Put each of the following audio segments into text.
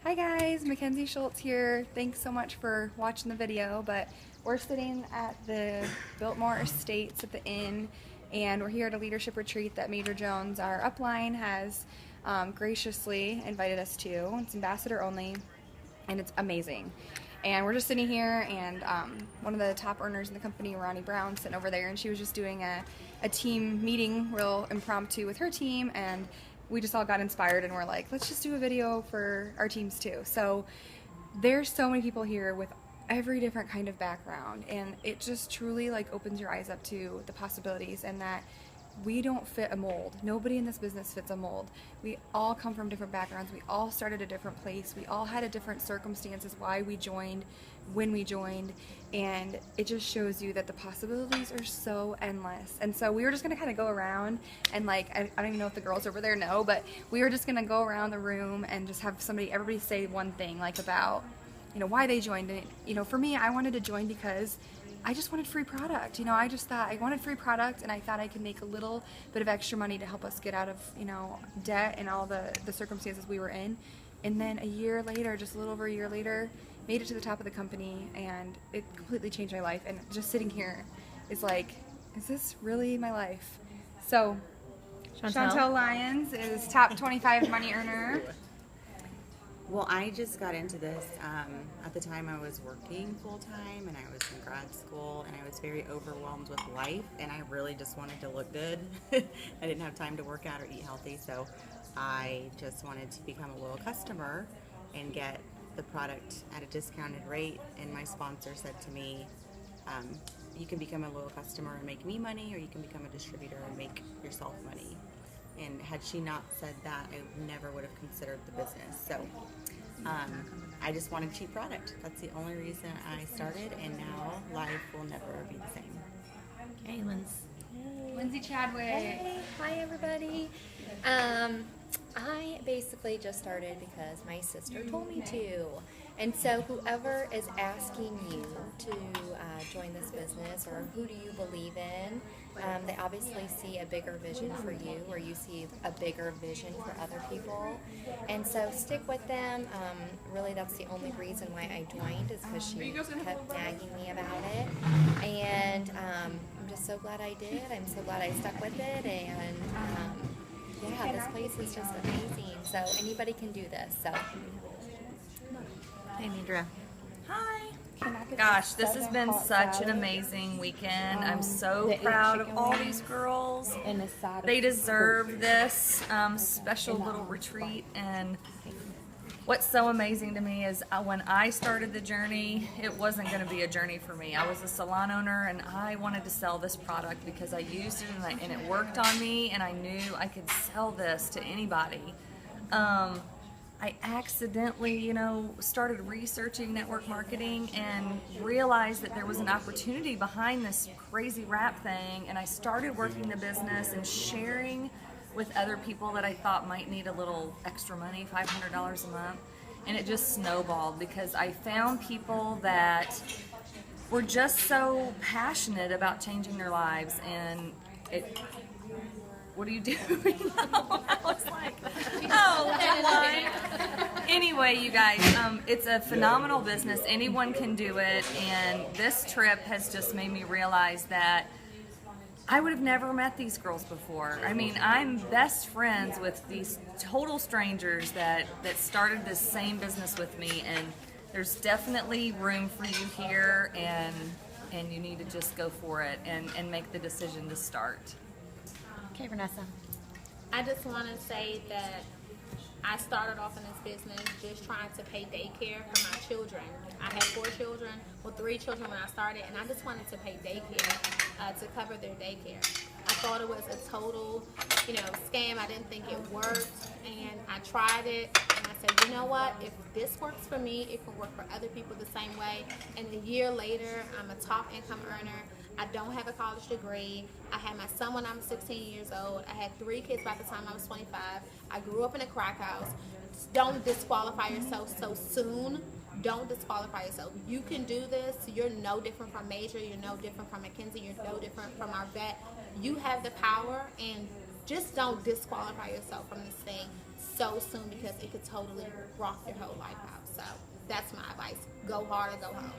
Hi guys, Mackenzie Schultz here. Thanks so much for watching the video, but we're sitting at the Biltmore Estates at the inn, and we're here at a leadership retreat that Major Jones, our upline, has graciously invited us to. It's ambassador only, and it's amazing. And we're just sitting here, and one of the top earners in the company, Ronnie Brown, sitting over there, and she was just doing a team meeting, real impromptu with her team, and we just all got inspired and we're like, let's just do a video for our teams too. So there's so many people here with every different kind of background, and it just truly like opens your eyes up to the possibilities, and that we don't fit a mold. Nobody in this business fits a mold. We all come from different backgrounds. We all started a different place. We all had a different circumstances why we joined, when we joined, and it just shows you that the possibilities are so endless. And so we were just gonna kind of go around and like, I don't even know if the girls over there know, but we were just gonna go around the room and just have everybody say one thing like about, you know, why they joined. And you know, for me, I wanted to join because I just wanted free product. You know, I just thought I wanted free product, and I thought I could make a little bit of extra money to help us get out of, you know, debt and all the circumstances we were in. And then a year later, just a little over a year later, made it to the top of the company, and it completely changed my life. And just sitting here is like, is this really my life? So Chantel Lyons is top 25 money earner. Well, I just got into this. At the time I was working full-time, and I was in grad school, and I was very overwhelmed with life, and I really just wanted to look good. I didn't have time to work out or eat healthy, so I just wanted to become a loyal customer and get the product at a discounted rate. And my sponsor said to me, you can become a loyal customer and make me money, or you can become a distributor and make yourself money. And had she not said that, I never would have considered the business. So I just wanted cheap product. That's the only reason I started, and now life will never be the same. Okay, Lindsay Chadwick. Hey, hi everybody. I basically just started because my sister told me to. And so whoever is asking you to join this business, or who do you believe in, they obviously see a bigger vision for you, or you see a bigger vision for other people. And so stick with them. Really, that's the only reason why I joined, is because she kept nagging me about it. And I'm just so glad I did. I'm so glad I stuck with it. And yeah, this place is just amazing. So anybody can do this. So. Hey, Nidra. Hi. Gosh, this has been such an amazing weekend. I'm so proud of all these girls. They deserve this special little retreat. And what's so amazing to me is when I started the journey, it wasn't going to be a journey for me. I was a salon owner, and I wanted to sell this product because I used it and it worked on me, and I knew I could sell this to anybody. I accidentally, you know, started researching network marketing and realized that there was an opportunity behind this crazy rap thing, and I started working the business and sharing with other people that I thought might need a little extra money, $500 a month, and it just snowballed because I found people that were just so passionate about changing their lives. And what are you doing? I was like, oh, headline. Anyway, you guys, it's a phenomenal business. Anyone can do it, and this trip has just made me realize that I would have never met these girls before. I mean, I'm best friends with these total strangers that started this same business with me, and there's definitely room for you here, and you need to just go for it and make the decision to start. Okay, Vanessa. I just want to say that I started off in this business just trying to pay daycare for my children. I had 4 children, well 3 children when I started, and I just wanted to pay daycare to cover their daycare. I thought it was a total, scam. I didn't think it worked, and I tried it, and I said, you know what? If this works for me, it can work for other people the same way. And a year later, I'm a top income earner. I don't have a college degree. I had my son when I was 16 years old. I had 3 kids by the time I was 25. I grew up in a crack house. Don't disqualify yourself so soon. Don't disqualify yourself. You can do this. You're no different from Major. You're no different from Mackenzie. You're no different from our vet. You have the power, and just don't disqualify yourself from this thing. so soon because it could totally rock your whole life out. So that's my advice. Go hard or go home.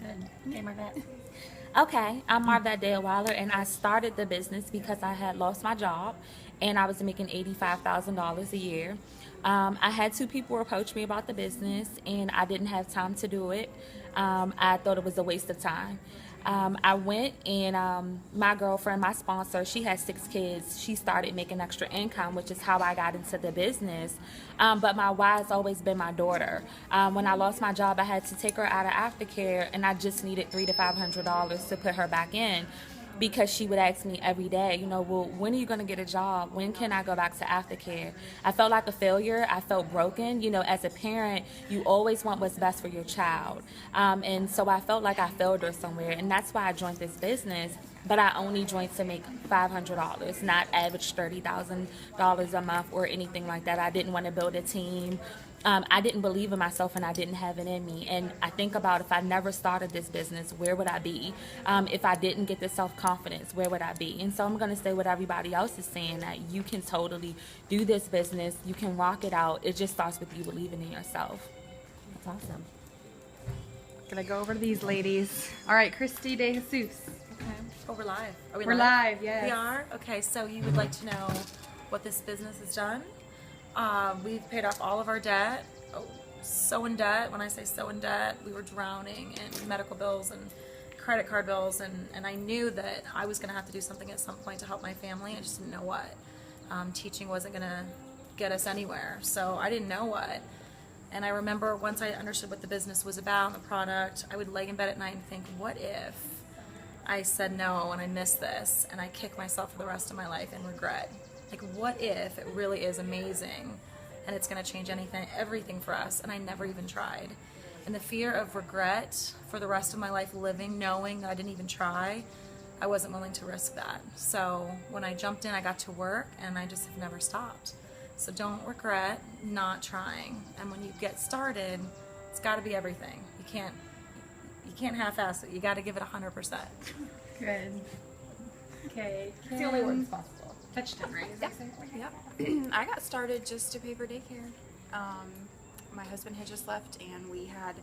Good. Okay, Marvette. Okay, I'm Marvette Dale-Weiler, and I started the business because I had lost my job and I was making $85,000 a year. I had 2 people approach me about the business, and I didn't have time to do it. I thought it was a waste of time. I went, and my girlfriend, my sponsor, she has 6 kids. She started making extra income, which is how I got into the business. But my why has always been my daughter. When I lost my job, I had to take her out of aftercare, and I just needed $300 to $500 to put her back in. Because she would ask me every day, you know, well, when are you going to get a job? When can I go back to aftercare? I felt like a failure. I felt broken. You know, as a parent, you always want what's best for your child. And so I felt like I failed her somewhere. And that's why I joined this business. But I only joined to make $500, not average $30,000 a month or anything like that. I didn't want to build a team. I didn't believe in myself, and I didn't have it in me. And I think about, if I never started this business, where would I be? If I didn't get the self-confidence, where would I be? And so I'm going to say what everybody else is saying, that you can totally do this business. You can rock it out. It just starts with you believing in yourself. That's awesome. Gonna go over to these ladies. All right, Christy De Jesus. Oh, we're live. Are we We're live, yes. We are? Okay, so you would like to know what this business has done? We've paid off all of our debt. Oh, so in debt. When I say so in debt, we were drowning in medical bills and credit card bills, and I knew that I was going to have to do something at some point to help my family. I just didn't know what. Teaching wasn't going to get us anywhere, so I didn't know what. And I remember once I understood what the business was about, the product, I would lay in bed at night and think, what if I said no and I missed this, and I kick myself for the rest of my life in regret? Like, what if it really is amazing and it's going to change everything for us, and I never even tried? And the fear of regret for the rest of my life living, knowing that I didn't even try, I wasn't willing to risk that. So when I jumped in, I got to work, and I just have never stopped. So don't regret not trying. And when you get started, it's got to be everything. You can't half-ass it. You got to give it 100%. Good. Okay. It's the only word that's possible. Touchdown, right? Yep. I got started just to pay for daycare. My husband had just left, and we had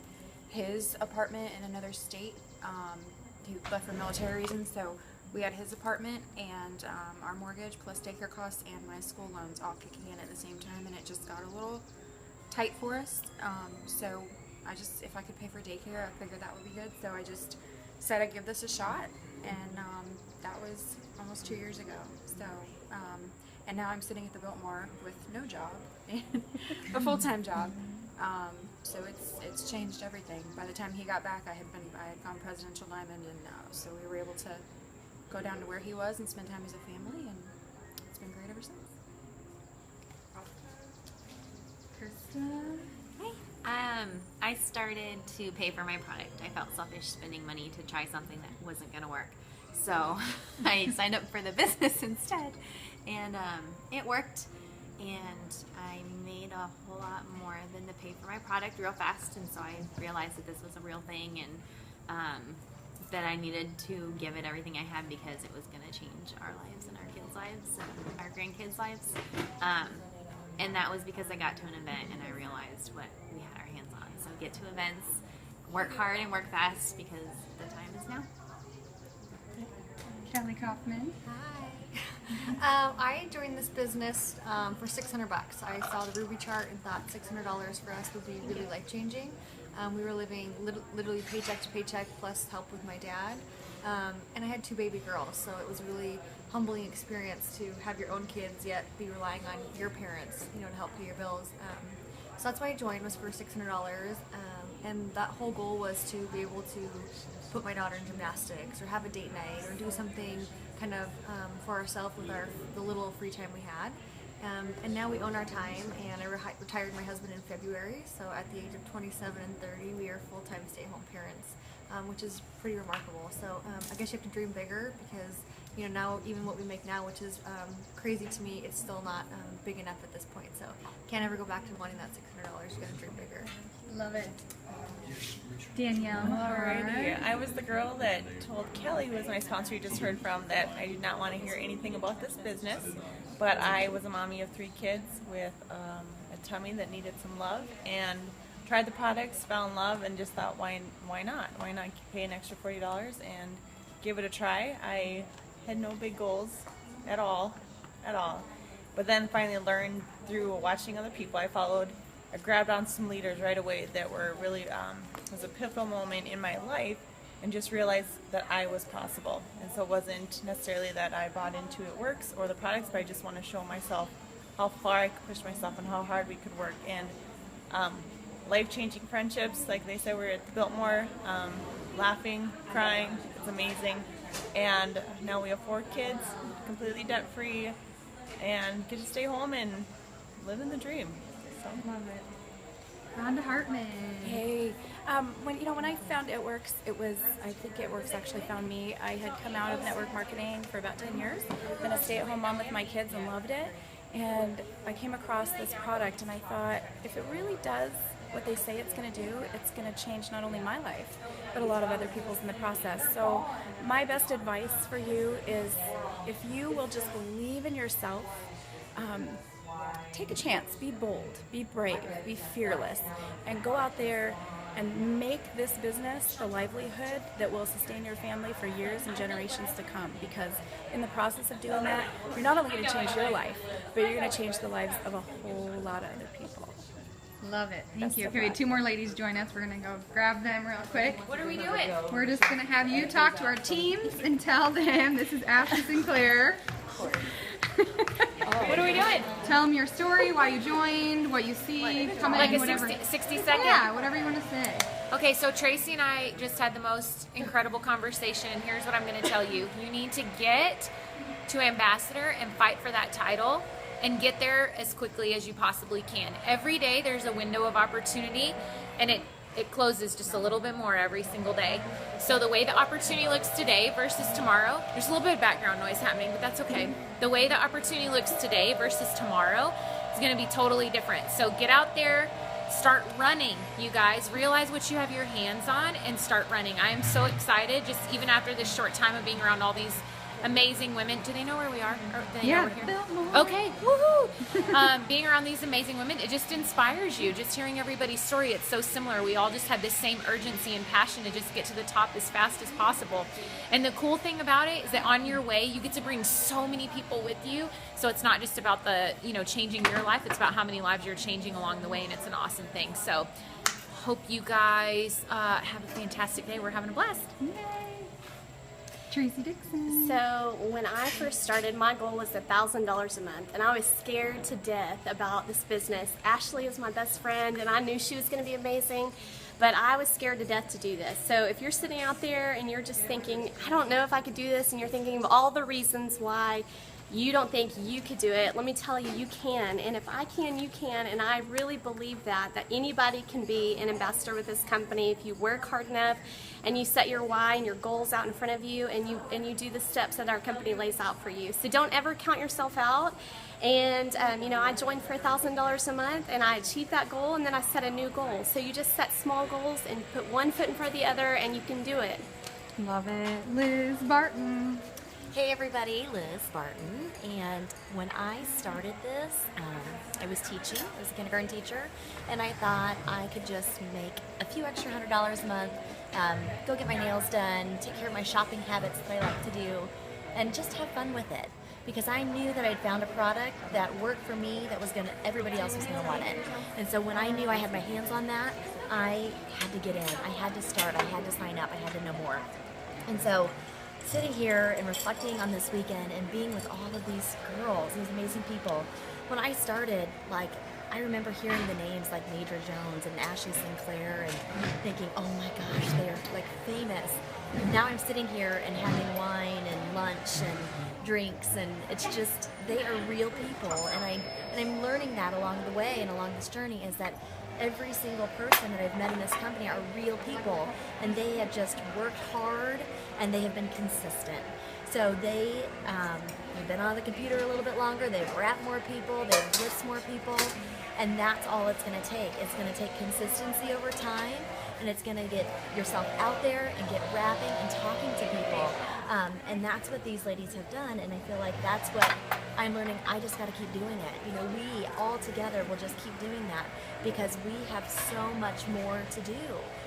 his apartment in another state. He left for military reasons, so we had his apartment and our mortgage plus daycare costs and my school loans all kicking in at the same time, and it just got a little tight for us. So if I could pay for daycare, I figured that would be good. So I just said I'd give this a shot, and that was almost 2 years ago. So, and now I'm sitting at the Biltmore with no job, a full-time job. So it's changed everything. By the time he got back, I had gone Presidential Diamond, and so we were able to go down to where he was and spend time as a family, and it's been great ever since. Krista. Hi. I started to pay for my product. I felt selfish spending money to try something that wasn't going to work. So I signed up for the business instead, and it worked, and I made a whole lot more than to pay for my product real fast, and so I realized that this was a real thing, and that I needed to give it everything I had because it was going to change our lives and our kids' lives and our grandkids' lives. And that was because I got to an event and I realized what we had our hands on. So get to events, work hard and work fast because the time is now. Kelly Kaufman. Hi. I joined this business for $600. I saw the Ruby chart and thought $600 for us would be really life-changing. We were living literally paycheck to paycheck plus help with my dad. And I had 2 baby girls, so it was a really humbling experience to have your own kids yet be relying on your parents, to help pay your bills. So that's why I joined, was for $600. And that whole goal was to be able to put my daughter in gymnastics or have a date night or do something kind of for ourselves with the little free time we had. And now we own our time, and I retired my husband in February, so at the age of 27 and 30 we are full-time stay-at-home parents, which is pretty remarkable. So I guess you have to dream bigger, because now even what we make now, which is crazy to me, it's still not big enough at this point. So can't ever go back to wanting that $600. You gotta dream bigger. Love it. Danielle. Alrighty. I was the girl that told Kelly, who was my sponsor you just heard from, that I did not want to hear anything about this business. but I was a mommy of 3 kids with a tummy that needed some love, and tried the products, fell in love, and just thought, why not? Why not pay an extra $40 and give it a try? I had no big goals at all. But then finally learned through watching other people. I grabbed on some leaders right away that were really, was a pivotal moment in my life, and just realized that I was possible. And so it wasn't necessarily that I bought into It Works or the products, but I just want to show myself how far I could push myself and how hard we could work. And life-changing friendships, like they said, we're at the Biltmore, laughing, crying, it's amazing. And now we have 4 kids, completely debt-free, and get to stay home and live in the dream. So love it. Rhonda Hartman. Hey, when I found It Works, I think It Works actually found me. I had come out of network marketing for about 10 years, been a stay-at-home mom with my kids and loved it. And I came across this product and I thought, if it really does what they say it's going to do, it's going to change not only my life, but a lot of other people's in the process. So my best advice for you is, if you will just believe in yourself, take a chance, be bold, be brave, be fearless, and go out there and make this business the livelihood that will sustain your family for years and generations to come. Because in the process of doing that, you're not only going to change your life, but you're going to change the lives of a whole lot of other people. Love it. Thank Best you. of Okay, we had luck. 2 more ladies join us. We're going to go grab them real quick. What are we doing? We're just going to have you talk to our teams and tell them this is Ashley Sinclair. What are we doing? Tell them your story, why you joined, what you see, coming Like in, a whatever. 60 second? Yeah, whatever you want to say. Okay, so Tracy and I just had the most incredible conversation, and here's what I'm going to tell you. You need to get to ambassador and fight for that title, and get there as quickly as you possibly can. Every day there's a window of opportunity, and it closes just a little bit more every single day. So the way the opportunity looks today versus tomorrow, there's a little bit of background noise happening, but that's okay. The way the opportunity looks today versus tomorrow is going to be totally different. So get out there, start running, you guys. Realize what you have your hands on and start running. I am so excited, just even after this short time of being around all these amazing women. Do they know where we are? Or do they know we're here? Biltmore. Okay, woohoo! Being around these amazing women, it just inspires you. Just hearing everybody's story, it's so similar. We all just have this same urgency and passion to just get to the top as fast as possible. And the cool thing about it is that on your way, you get to bring so many people with you. So it's not just about the, changing your life. It's about how many lives you're changing along the way, and it's an awesome thing. So hope you guys have a fantastic day. We're having a blast. Yay. Tracy Dixon. So when I first started, my goal was $1,000 a month, and I was scared to death about this business. Ashley was my best friend, and I knew she was going to be amazing, but I was scared to death to do this. So if you're sitting out there and you're just thinking, I don't know if I could do this, and you're thinking of all the reasons why you don't think you could do it, let me tell you, you can. And if I can, you can. And I really believe that anybody can be an ambassador with this company if you work hard enough and you set your why and your goals out in front of you, and you do the steps that our company lays out for you. So don't ever count yourself out. And I joined for $1,000 a month, and I achieved that goal, and then I set a new goal. So you just set small goals and put one foot in front of the other, and you can do it. Love it. Liz Barton. Hey everybody, Liz Barton, and when I started this, I was teaching. I was a kindergarten teacher, and I thought I could just make a few extra $100 a month, go get my nails done, take care of my shopping habits that I like to do, and just have fun with it. Because I knew that I'd found a product that worked for me, that was everybody else was gonna want it. And so when I knew I had my hands on that, I had to get in, I had to start, I had to sign up, I had to know more. And so sitting here and reflecting on this weekend and being with all of these girls, these amazing people, when I started, I remember hearing the names like Major Jones and Ashley Sinclair and thinking, oh my gosh, they're famous. And now I'm sitting here and having wine and lunch and drinks, and it's just, they are real people. And I'm learning that along the way and along this journey, is that every single person that I've met in this company are real people, and they have just worked hard and they have been consistent. So they have been on the computer a little bit longer, they've wrapped more people, they've blitzed more people, and that's all it's going to take. It's going to take consistency over time, and it's going to get yourself out there and get rapping and talking to people. And that's what these ladies have done, and I feel like that's what I'm learning I just got to keep doing it. You know, we all together will just keep doing that because we have so much more to do.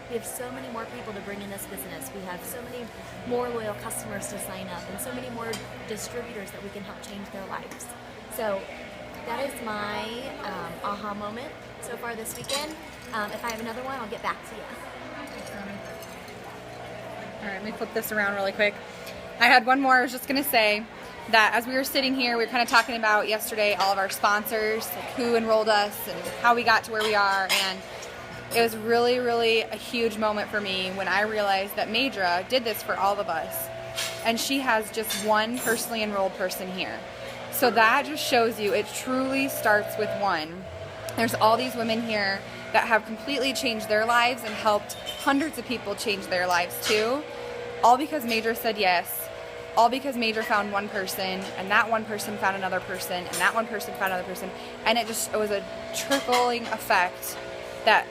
We have so many more people to bring in this business. We have so many more loyal customers to sign up and so many more distributors that we can help change their lives. So that is my aha moment so far this weekend. If I have another one, I'll get back to you. All right, let me flip this around really quick. I had one more. I was just going to say that as we were sitting here, we were kind of talking about yesterday all of our sponsors, like who enrolled us and how we got to where we are. And it was really, really a huge moment for me when I realized that Madra did this for all of us. And she has just one personally enrolled person here. So that just shows you it truly starts with one. There's all these women here that have completely changed their lives and helped hundreds of people change their lives too. All because Madra said yes. All because Madra found one person, and that one person found another person, and that one person found another person. And it was a trickling effect that